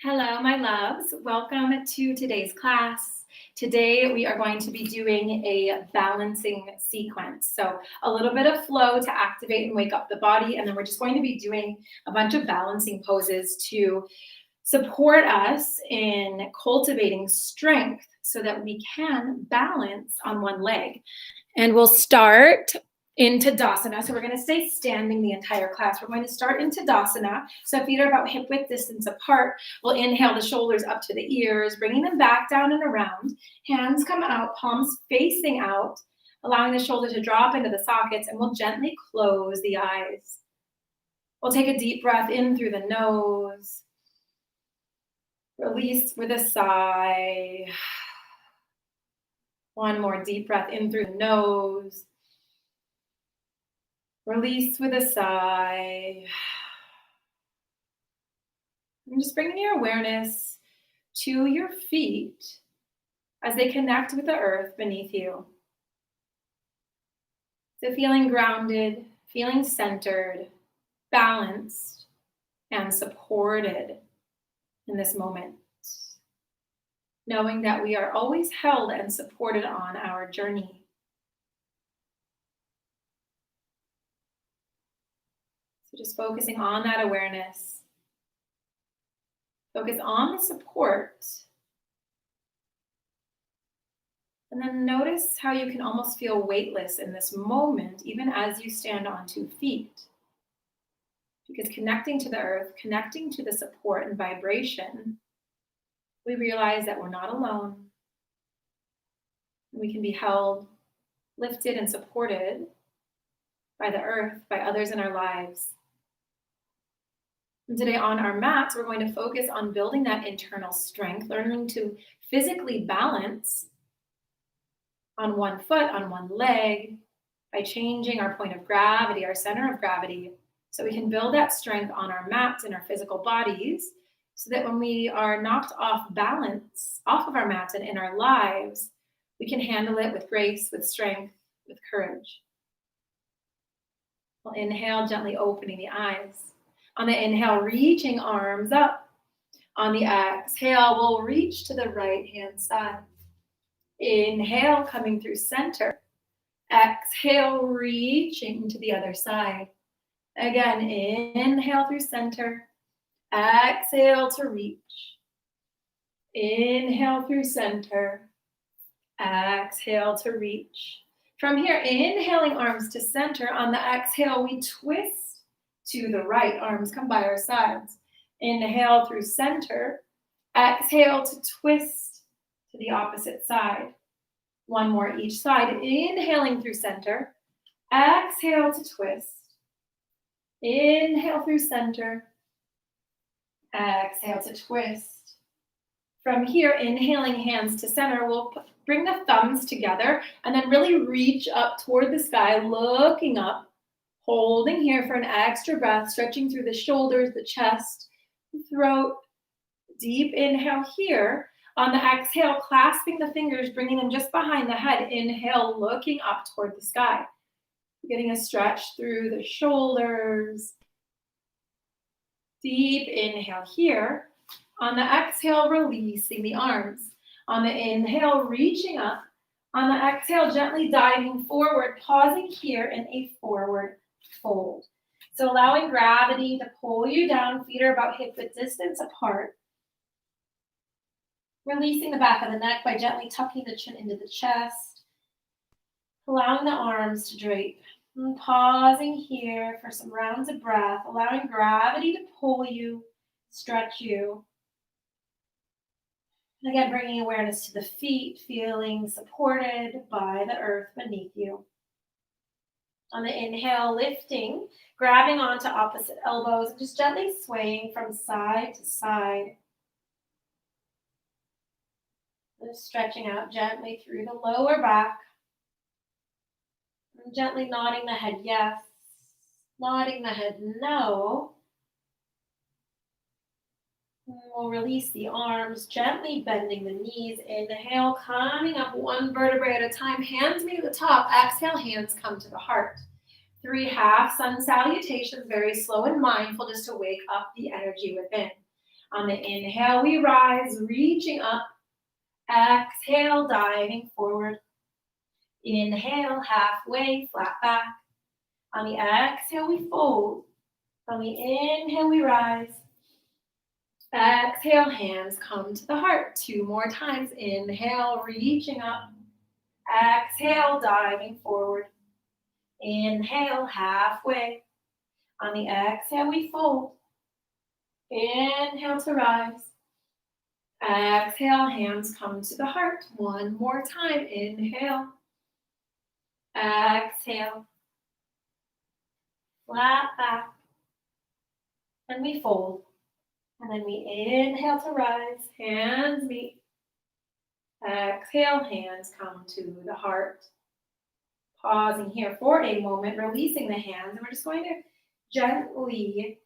Hello, my loves. Welcome to today's class. Today, we are going to be doing a balancing sequence. So, a little bit of flow to activate and wake up the body, and then we're just going to be doing a bunch of balancing poses to support us in cultivating strength so that we can balance on one leg. And we'll start in Tadasana. So we're going to stay standing the entire class. We're going to start in Tadasana. So feet are about hip width distance apart. We'll inhale the shoulders up to the ears, bringing them back down and around. Hands come out, palms facing out, allowing the shoulders to drop into the sockets, and we'll gently close the eyes. We'll take a deep breath in through the nose. Release with a sigh. One more deep breath in through the nose. Release with a sigh. And just bringing your awareness to your feet as they connect with the earth beneath you. So feeling grounded, feeling centered, balanced, and supported in this moment. Knowing that we are always held and supported on our journey. So just focusing on that awareness. Focus on the support. And then notice how you can almost feel weightless in this moment, even as you stand on 2 feet. Because connecting to the earth, connecting to the support and vibration, we realize that we're not alone. We can be held, lifted, and supported by the earth, by others in our lives. And today on our mats, we're going to focus on building that internal strength, learning to physically balance on one foot, on one leg, by changing our point of gravity, our center of gravity, so we can build that strength on our mats in our physical bodies, so that when we are knocked off balance, off of our mats and in our lives, we can handle it with grace, with strength, with courage. We'll inhale, gently opening the eyes. On the inhale, reaching arms up. On the exhale, we'll reach to the right-hand side. Inhale, coming through center. Exhale, reaching to the other side. Again, inhale through center. Exhale to reach. Inhale through center. Exhale to reach. From here, inhaling arms to center. On the exhale, we twist to the right. Arms come by our sides. Inhale through center. Exhale to twist to the opposite side. One more each side. Inhaling through center. Exhale to twist. Inhale through center. Exhale to twist. From here, inhaling hands to center, we'll bring the thumbs together and then really reach up toward the sky, looking up, holding here for an extra breath, stretching through the shoulders, the chest, the throat. Deep inhale here. On the exhale, clasping the fingers, bringing them just behind the head. Inhale, looking up toward the sky. Getting a stretch through the shoulders. Deep inhale here. On the exhale, releasing the arms. On the inhale, reaching up. On the exhale, gently diving forward, pausing here in a forward fold. So allowing gravity to pull you down. Feet are about hip width distance apart. Releasing the back of the neck by gently tucking the chin into the chest. Allowing the arms to drape. And pausing here for some rounds of breath, allowing gravity to pull you, stretch you. And again, bringing awareness to the feet, feeling supported by the earth beneath you. On the inhale, lifting, grabbing onto opposite elbows, and just gently swaying from side to side. Just stretching out gently through the lower back. And gently nodding the head yes, nodding the head no. And we'll release the arms, gently bending the knees. Inhale, coming up one vertebrae at a time. Hands meet at the top. Exhale, hands come to the heart. 3 half sun salutations, very slow and mindful, just to wake up the energy within. On the inhale, we rise, reaching up. Exhale, diving forward. Inhale, halfway, flat back. On the exhale, we fold. On the inhale, we rise. Exhale, hands come to the heart. 2 more times. Inhale, reaching up. Exhale, diving forward. Inhale, halfway. On the exhale, we fold. Inhale to rise. Exhale, hands come to the heart. 1 more time. Inhale. Exhale. Flat back. And we fold. And then we inhale to rise. Hands meet. Exhale, hands come to the heart. Pausing here for a moment, releasing the hands. And we're just going to gently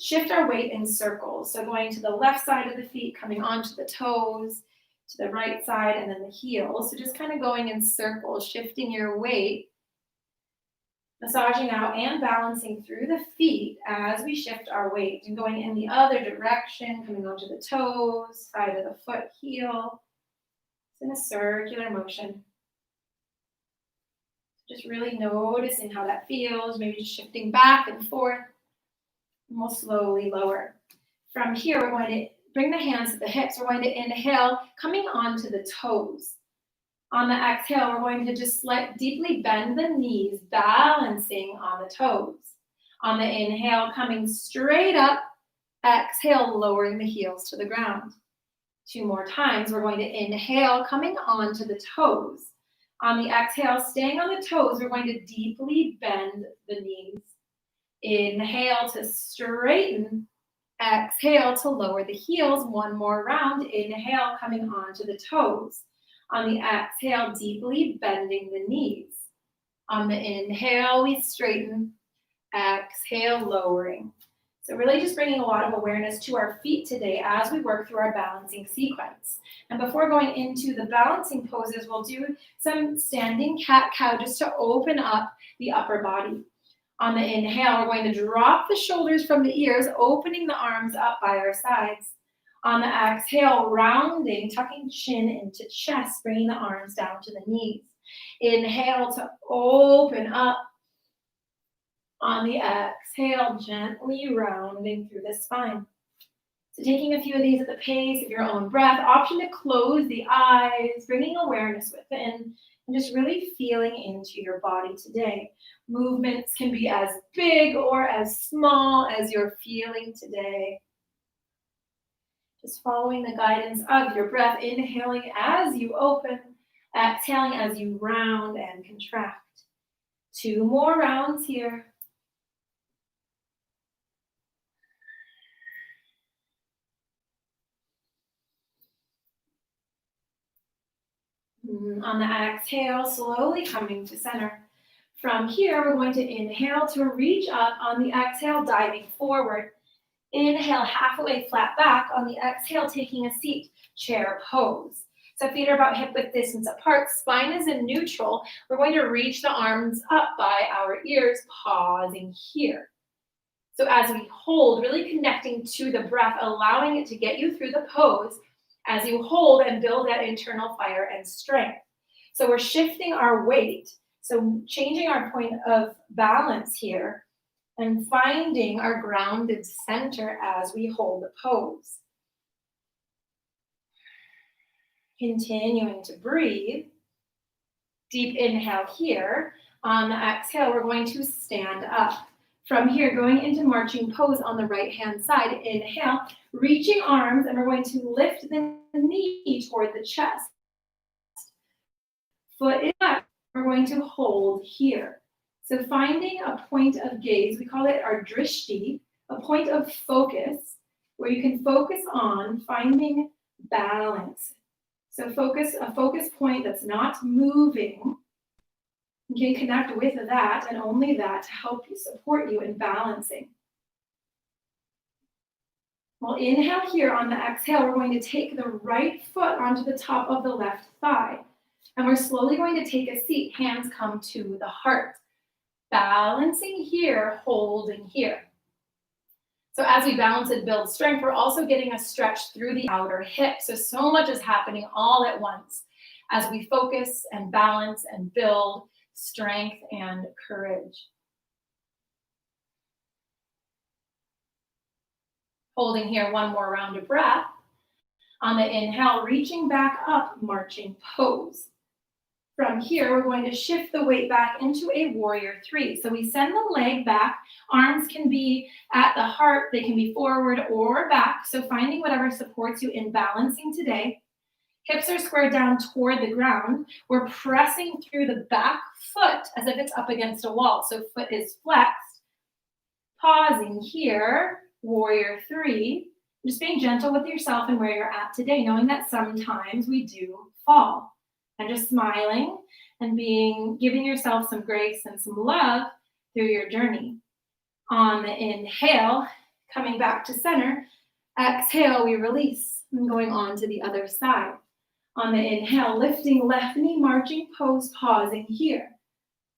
shift our weight in circles. So going to the left side of the feet, coming onto the toes, to the right side, and then the heels. So just kind of going in circles, shifting your weight, massaging out and balancing through the feet as we shift our weight, and going in the other direction, coming onto the toes, side of the foot, heel. It's in a circular motion. Just really noticing how that feels, maybe just shifting back and forth. And we'll slowly lower. From here, we're going to bring the hands to the hips. We're going to inhale, coming onto the toes. On the exhale, we're going to just deeply bend the knees, balancing on the toes. On the inhale, coming straight up. Exhale, lowering the heels to the ground. 2 more times. We're going to inhale, coming onto the toes. On the exhale, staying on the toes, we're going to deeply bend the knees. Inhale to straighten. Exhale to lower the heels. 1 more round. Inhale, coming onto the toes. On the exhale, deeply bending the knees. On the inhale, we straighten. Exhale, lowering. So really just bringing a lot of awareness to our feet today as we work through our balancing sequence. And before going into the balancing poses, we'll do some standing cat-cow just to open up the upper body. On the inhale, we're going to drop the shoulders from the ears, opening the arms up by our sides. On the exhale, rounding, tucking chin into chest, bringing the arms down to the knees. Inhale to open up. On the exhale, gently rounding through the spine. So taking a few of these at the pace of your own breath. Option to close the eyes, bringing awareness within, and just really feeling into your body today. Movements can be as big or as small as you're feeling today. Just following the guidance of your breath, inhaling as you open, exhaling as you round and contract. 2 more rounds here. On the exhale, slowly coming to center. From here, we're going to inhale to reach up. On the exhale, diving forward. Inhale, halfway flat back. On the exhale, taking a seat, chair pose. So feet are about hip width distance apart. Spine is in neutral. We're going to reach the arms up by our ears, pausing here. So as we hold, really connecting to the breath, allowing it to get you through the pose as you hold and build that internal fire and strength. So we're shifting our weight, so changing our point of balance here and finding our grounded center as we hold the pose. Continuing to breathe. Deep inhale here. On the exhale, we're going to stand up. From here, going into marching pose on the right-hand side. Inhale, reaching arms, and we're going to lift the knee toward the chest. Foot is up. We're going to hold here. So finding a point of gaze, we call it our drishti, a point of focus, where you can focus on finding balance. So a focus point that's not moving. You can connect with that and only that to help you, support you in balancing. We'll inhale here. On the exhale, we're going to take the right foot onto the top of the left thigh. And we're slowly going to take a seat. Hands come to the heart. Balancing here, holding here. So as we balance and build strength, we're also getting a stretch through the outer hip. So much is happening all at once as we focus and balance and build strength and courage. Holding here one more round of breath. On the inhale, reaching back up, marching pose. From here, we're going to shift the weight back into a warrior three. So we send the leg back. Arms can be at the heart. They can be forward or back. So finding whatever supports you in balancing today. Hips are squared down toward the ground. We're pressing through the back foot as if it's up against a wall. So foot is flexed. Pausing here, warrior three. Just being gentle with yourself and where you're at today, knowing that sometimes we do fall. And just smiling and giving yourself some grace and some love through your journey. On the inhale, coming back to center. Exhale, we release and going on to the other side. On the inhale, lifting left knee, marching pose, pausing here.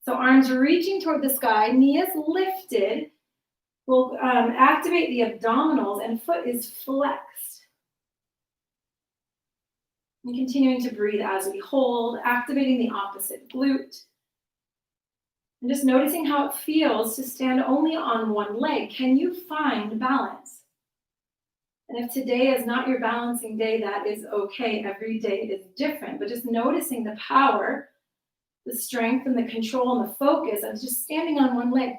So arms reaching toward the sky, knee is lifted. We'll activate the abdominals and foot is flexed. And continuing to breathe as we hold, activating the opposite glute. And just noticing how it feels to stand only on one leg. Can you find balance? And if today is not your balancing day, that is okay. Every day is different, but just noticing the power, the strength and the control and the focus of just standing on one leg.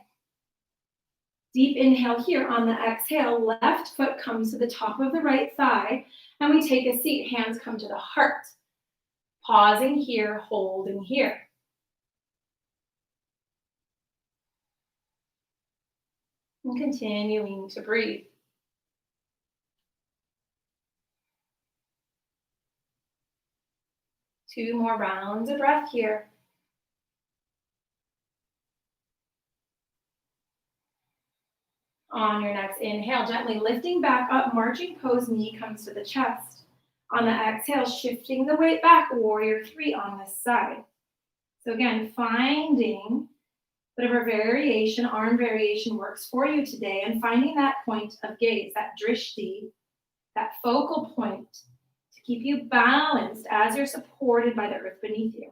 Deep inhale here. On the exhale, left foot comes to the top of the right thigh, and we take a seat. Hands come to the heart. Pausing here, holding here. And continuing to breathe. Two more rounds of breath here. On your next inhale, gently lifting back up, marching pose, knee comes to the chest. On the exhale, shifting the weight back, warrior three on this side. So again, finding whatever variation, arm variation works for you today, and finding that point of gaze, that drishti, that focal point to keep you balanced as you're supported by the earth beneath you.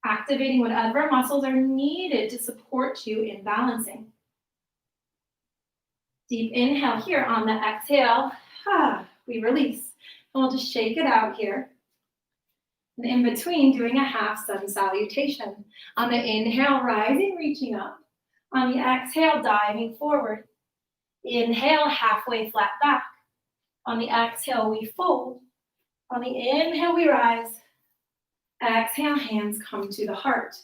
Activating whatever muscles are needed to support you in balancing. Deep inhale here. On the exhale, we release. And we'll just shake it out here. And in between, doing a half sun salutation. On the inhale, rising, reaching up. On the exhale, diving forward. Inhale, halfway flat back. On the exhale, we fold. On the inhale, we rise. Exhale, hands come to the heart.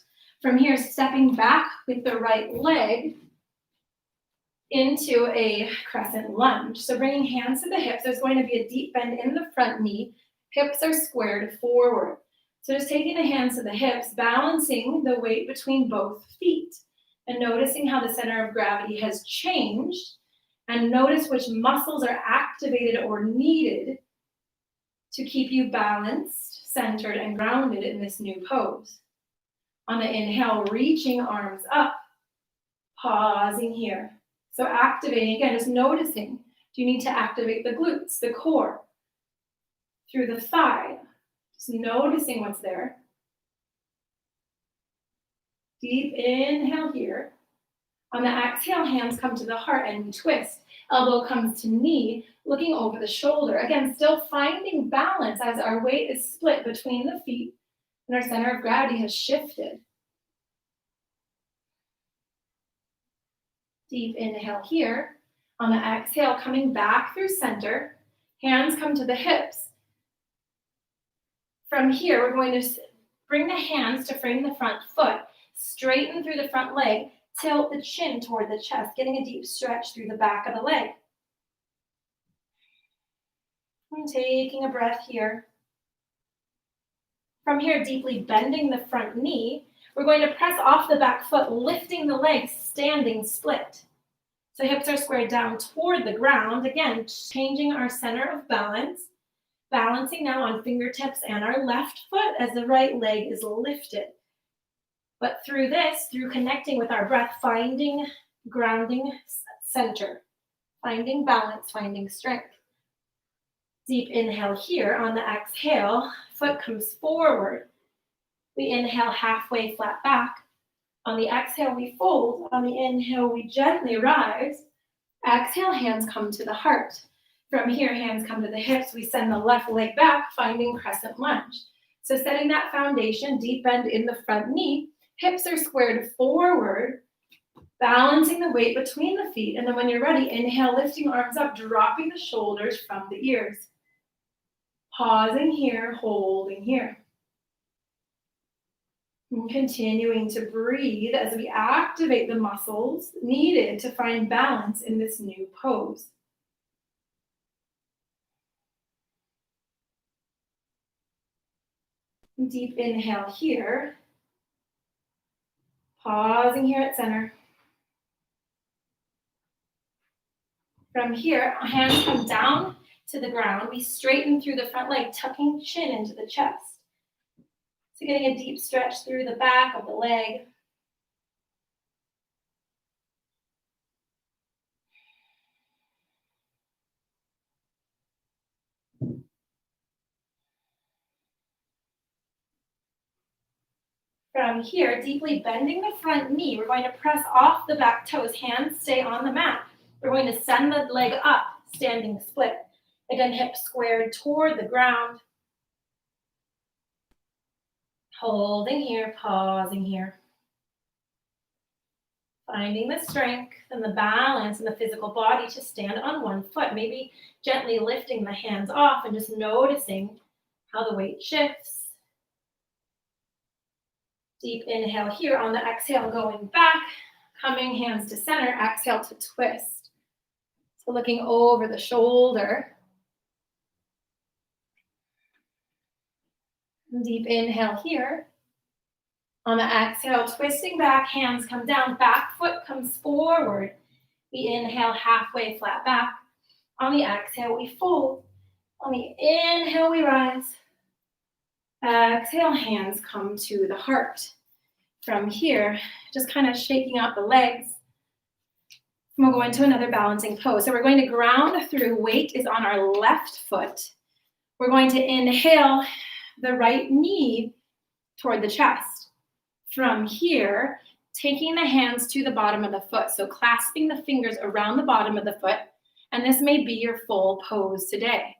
From here, stepping back with the right leg into a crescent lunge. So bringing hands to the hips, there's going to be a deep bend in the front knee. Hips are squared forward. So just taking the hands to the hips, balancing the weight between both feet, and noticing how the center of gravity has changed, and notice which muscles are activated or needed to keep you balanced, centered, and grounded in this new pose. On the inhale, reaching arms up, pausing here. So activating, again, just noticing. Do you need to activate the glutes, the core, through the thigh? Just noticing what's there. Deep inhale here. On the exhale, hands come to the heart and we twist. Elbow comes to knee, looking over the shoulder. Again, still finding balance as our weight is split between the feet and our center of gravity has shifted. Deep inhale here. On the exhale, coming back through center. Hands come to the hips. From here, we're going to bring the hands to frame the front foot. Straighten through the front leg. Tilt the chin toward the chest, getting a deep stretch through the back of the leg. And taking a breath here. From here, deeply bending the front knee, we're going to press off the back foot, lifting the leg, standing split. So hips are squared down toward the ground. Again, changing our center of balance. Balancing now on fingertips and our left foot as the right leg is lifted. But through this, through connecting with our breath, finding grounding center, finding balance, finding strength. Deep inhale here. On the exhale, foot comes forward. We inhale halfway, flat back. On the exhale, we fold. On the inhale, we gently rise. Exhale, hands come to the heart. From here, hands come to the hips. We send the left leg back, finding crescent lunge. So setting that foundation, deep bend in the front knee. Hips are squared forward, balancing the weight between the feet. And then when you're ready, inhale, lifting arms up, dropping the shoulders from the ears. Pausing here, holding here. And continuing to breathe as we activate the muscles needed to find balance in this new pose. Deep inhale here. Pausing here at center. From here, hands come down to the ground. We straighten through the front leg, tucking chin into the chest. So getting a deep stretch through the back of the leg. From here, deeply bending the front knee, we're going to press off the back toes. Hands stay on the mat. We're going to send the leg up, standing split. Again, hips squared toward the ground. Holding here, pausing here. Finding the strength and the balance in the physical body to stand on one foot. Maybe gently lifting the hands off and just noticing how the weight shifts. Deep inhale here. On the exhale, going back, coming hands to center. Exhale to twist. So looking over the shoulder. Deep inhale here. On the exhale, twisting back, hands come down, back foot comes forward. We inhale halfway, flat back. On the exhale, we fold. On the inhale, we rise. Exhale, hands come to the heart. From here, just kind of shaking out the legs. And we'll go into another balancing pose. So we're going to ground through. Weight is on our left foot. We're going to inhale the right knee toward the chest. From here, taking the hands to the bottom of the foot. So clasping the fingers around the bottom of the foot. And this may be your full pose today.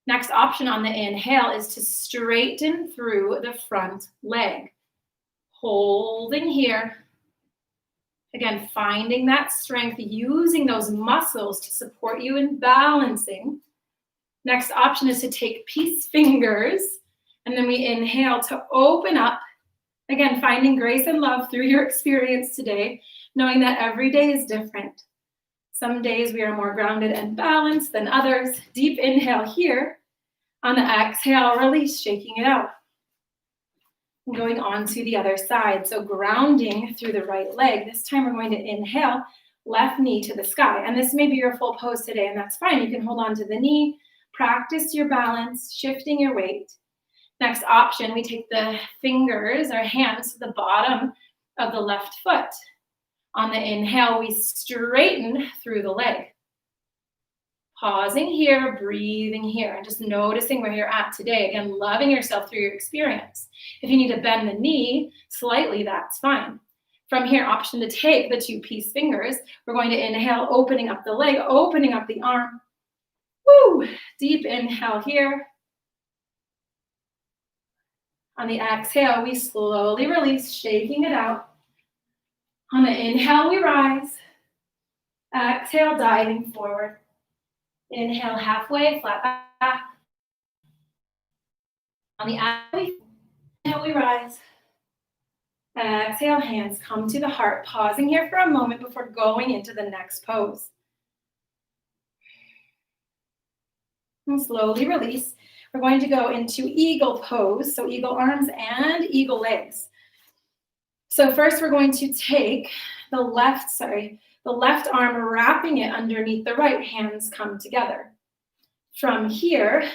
Next option on the inhale is to straighten through the front leg. Holding here. Again, finding that strength, using those muscles to support you in balancing. Next option is to take peace fingers. And then we inhale to open up. Again, finding grace and love through your experience today, knowing that every day is different. Some days we are more grounded and balanced than others. Deep inhale here. On the exhale, release, shaking it out. And going on to the other side. So grounding through the right leg. This time we're going to inhale, left knee to the sky. And this may be your full pose today, and that's fine. You can hold on to the knee, practice your balance, shifting your weight. Next option, we take the fingers or hands to the bottom of the left foot. On the inhale, we straighten through the leg. Pausing here, breathing here, and just noticing where you're at today. Again, loving yourself through your experience. If you need to bend the knee slightly, that's fine. From here, option to take the two peace fingers. We're going to inhale, opening up the leg, opening up the arm. Woo! Deep inhale here. On the exhale, we slowly release, shaking it out. On the inhale, we rise. Exhale, diving forward. Inhale, halfway, flat back. On the exhale, we rise. Exhale, hands come to the heart. Pausing here for a moment before going into the next pose. And slowly release. We're going to go into eagle pose, so eagle arms and eagle legs. So first we're going to take the left arm, wrapping it underneath the right, hands come together. From here,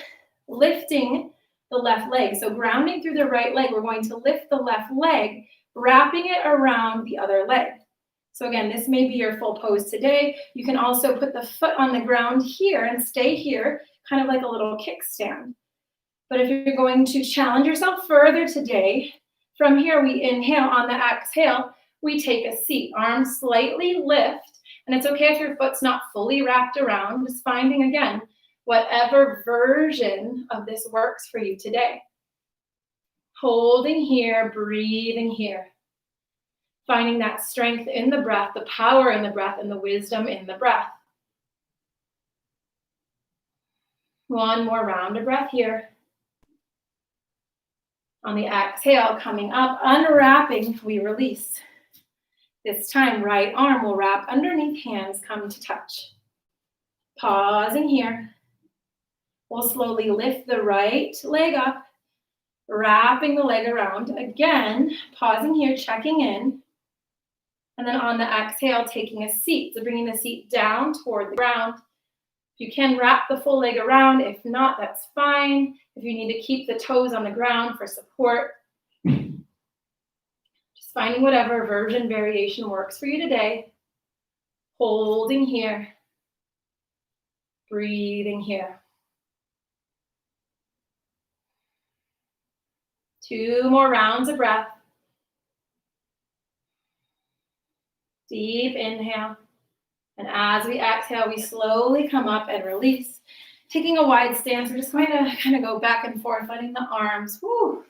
lifting the left leg. So grounding through the right leg, we're going to lift the left leg, wrapping it around the other leg. So again, this may be your full pose today. You can also put the foot on the ground here and stay here, kind of like a little kickstand. But if you're going to challenge yourself further today, from here we inhale. On the exhale, we take a seat. Arms slightly lift, and it's okay if your foot's not fully wrapped around. Just finding, again, whatever version of this works for you today. Holding here, breathing here. Finding that strength in the breath, the power in the breath, and the wisdom in the breath. One more round of breath here. On the exhale, coming up, unwrapping, we release. This time, right arm will wrap underneath, hands come to touch. Pausing here. We'll slowly lift the right leg up, wrapping the leg around. Again, pausing here, checking in. And then on the exhale, taking a seat. So bringing the seat down toward the ground. You can wrap the full leg around. If not, that's fine. If you need to keep the toes on the ground for support, just finding whatever version variation works for you today. Holding here. Breathing here. 2 more rounds of breath. Deep inhale. And as we exhale, we slowly come up and release. Taking a wide stance, we're just going to kind of go back and forth, letting the arms, whoo.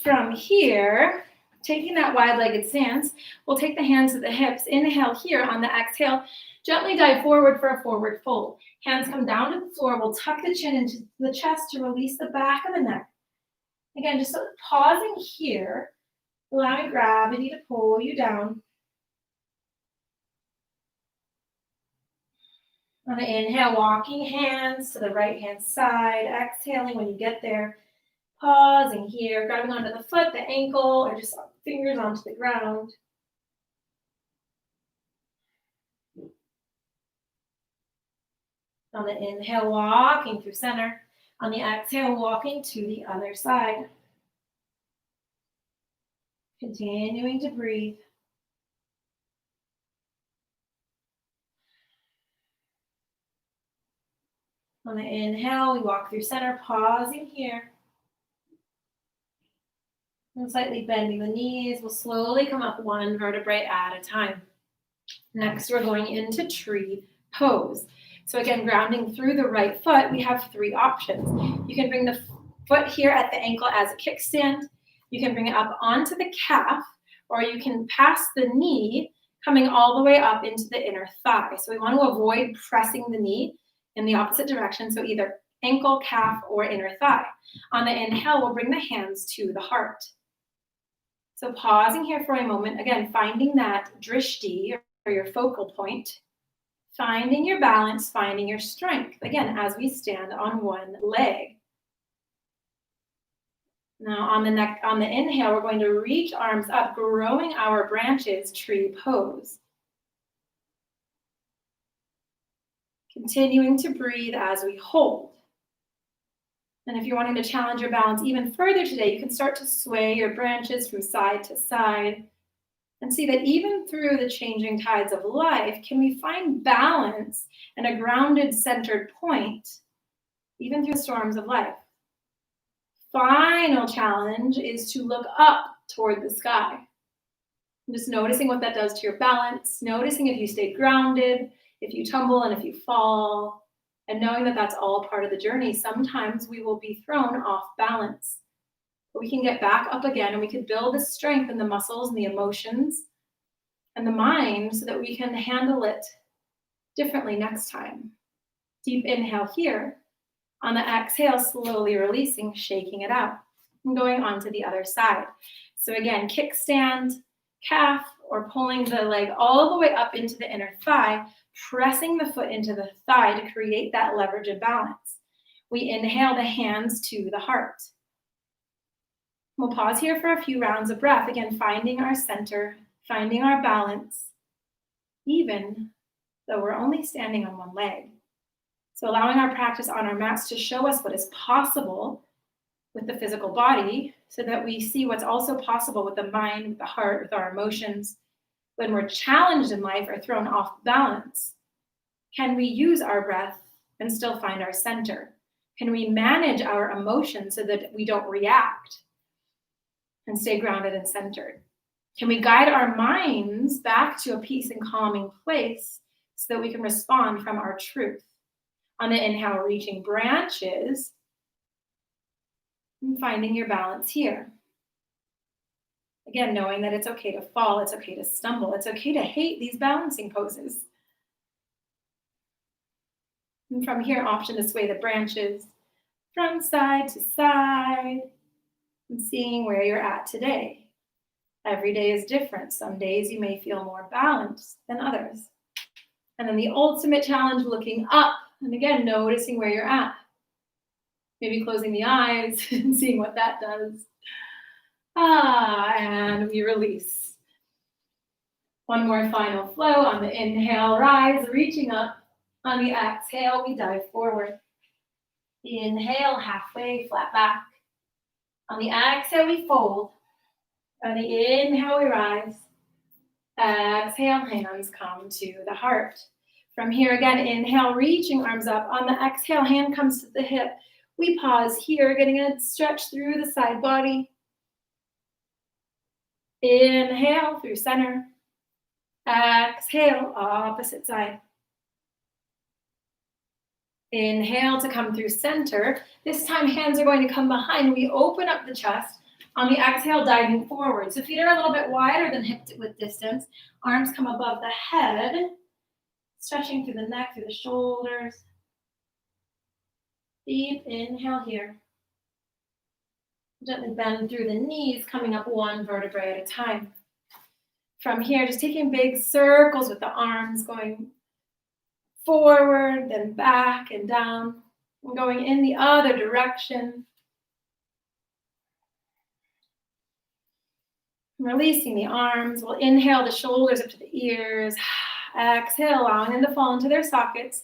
From here, taking that wide-legged stance, we'll take the hands to the hips. Inhale here. On the exhale, gently dive forward for a forward fold. Hands come down to the floor. We'll tuck the chin into the chest to release the back of the neck. Again, just pausing here, allowing gravity to pull you down. On the inhale, walking hands to the right-hand side. Exhaling when you get there. Pausing here, grabbing onto the foot, the ankle, or just fingers onto the ground. On the inhale, walking through center. On the exhale, walking to the other side. Continuing to breathe. On the inhale, we walk through center, pausing here. And slightly bending the knees. We'll slowly come up one vertebrae at a time. Next, we're going into tree pose. So again, grounding through the right foot, we have 3 options. You can bring the foot here at the ankle as a kickstand. You can bring it up onto the calf, or you can pass the knee coming all the way up into the inner thigh. So we want to avoid pressing the knee in the opposite direction, so either ankle, calf, or inner thigh. On the inhale, we'll bring the hands to the heart. So pausing here for a moment, again, finding that drishti, or your focal point, finding your balance, finding your strength, again, as we stand on one leg. Now on the inhale, we're going to reach arms up, growing our branches, tree pose. Continuing to breathe as we hold. And if you're wanting to challenge your balance even further today, you can start to sway your branches from side to side and see that even through the changing tides of life, can we find balance and a grounded, centered point, even through the storms of life. Final challenge is to look up toward the sky. And just noticing what that does to your balance, noticing if you stay grounded, if you tumble and if you fall, and knowing that that's all part of the journey. Sometimes we will be thrown off balance, but we can get back up again, and we can build the strength in the muscles and the emotions and the mind so that we can handle it differently next time. Deep inhale here. On the exhale, slowly releasing, shaking it out, and going on to the other side. So again, kickstand, calf, or pulling the leg all the way up into the inner thigh, pressing the foot into the thigh to create that leverage and balance. We inhale the hands to the heart. We'll pause here for a few rounds of breath, again, finding our center, finding our balance, even though we're only standing on one leg. So allowing our practice on our mats to show us what is possible, with the physical body so that we see what's also possible with the mind, with the heart, with our emotions. When we're challenged in life or thrown off balance, can we use our breath and still find our center? Can we manage our emotions so that we don't react and stay grounded and centered? Can we guide our minds back to a peace and calming place so that we can respond from our truth? On the inhale, reaching branches and finding your balance here. Again, knowing that it's okay to fall, it's okay to stumble, it's okay to hate these balancing poses. And from here, option to sway the branches from side to side and seeing where you're at today. Every day is different. Some days you may feel more balanced than others. And then the ultimate challenge, looking up and again, noticing where you're at. Maybe closing the eyes and seeing what that does. And we release. One more final flow. On the inhale, rise, reaching up. On the exhale, we dive forward. Inhale, halfway, flat back. On the exhale, we fold. On the inhale, we rise. Exhale, hands come to the heart. From here again, inhale, reaching arms up. On the exhale, hand comes to the hip. We pause here, getting a stretch through the side body. Inhale through center. Exhale, opposite side. Inhale to come through center. This time, hands are going to come behind. We open up the chest. On the exhale, diving forward. So feet are a little bit wider than hip width distance. Arms come above the head. Stretching through the neck, through the shoulders. Deep inhale here. Gently bend through the knees, coming up one vertebrae at a time. From here, just taking big circles with the arms, going forward, then back and down, and going in the other direction. Releasing the arms. We'll inhale the shoulders up to the ears. Exhale, allowing them to fall into their sockets,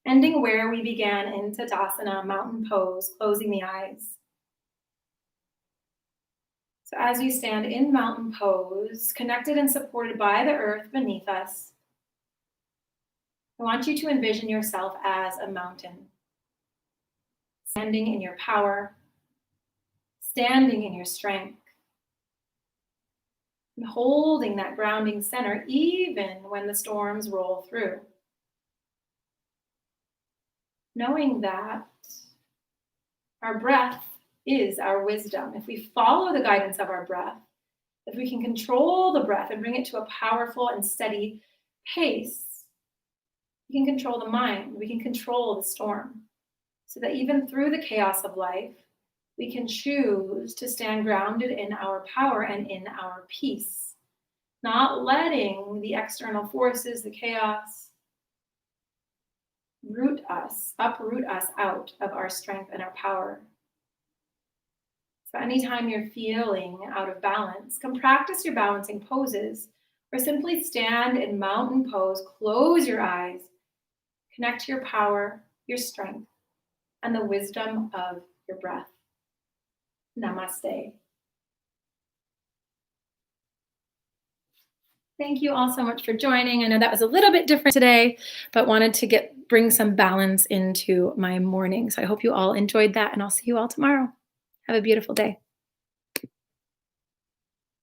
ending where we began in Tadasana, mountain pose, closing the eyes. So as you stand in mountain pose, connected and supported by the earth beneath us, I want you to envision yourself as a mountain, standing in your power, standing in your strength, and holding that grounding center even when the storms roll through. Knowing that our breath is our wisdom. If we follow the guidance of our breath, if we can control the breath and bring it to a powerful and steady pace, we can control the mind, we can control the storm, so that even through the chaos of life, we can choose to stand grounded in our power and in our peace, not letting the external forces, the chaos, uproot us out of our strength and our power. So anytime you're feeling out of balance, come practice your balancing poses, or simply stand in mountain pose, close your eyes, connect to your power, your strength, and the wisdom of your breath. Namaste. Thank you all so much for joining. I know that was a little bit different today, but wanted to bring some balance into my morning. So I hope you all enjoyed that, and I'll see you all tomorrow. Have a beautiful day.